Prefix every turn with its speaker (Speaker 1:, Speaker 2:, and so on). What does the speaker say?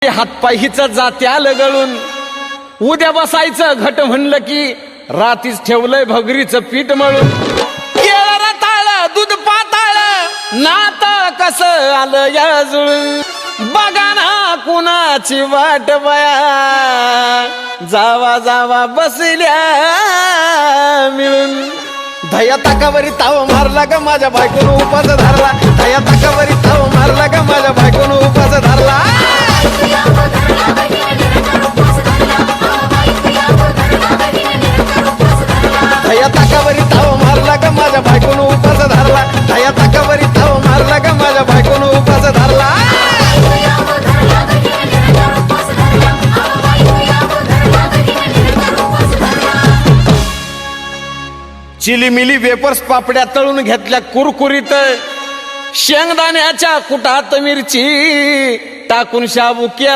Speaker 1: हातपाय हिच जात्याल गळून उद्या बसायचं घट म्हणलं की रातीच ठेवलंय भगरीचं पीठ मळून केळ रताळ दूध पाताळ नाताळ कसं आलं या जुळून बघा ना कुणाची वाट बया जावा जावा बसल्या मिळून धया ताकावरी ताव मारला ग माझ्या बायकोनं उपास धरला धया ताकावरी ताव मारला ग माझ्या बायकोनं उपास धरला धया ताकावरी ताव मारला ग माझ्या बायकोनं उपास धरला धया ताकावरी ताव मारला ग माझ्या बायकोनं उपास धरला चिलीमिली वेपर्स पापड्या तळून घेतल्या कुरकुरीत शेंगदाण्याच्या कुटात मिरची टाकून शाबू केला